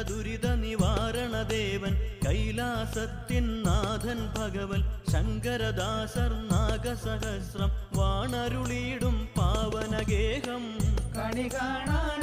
ദുരിത നിവാരണദേവൻ കൈലാസത്തിൻ നാഥൻ ഭഗവൻ ശങ്കരദാസർ നാഗസഹസ്രം വാണരുളിയിടും പാവനഗേഹം കണി കാണാൻ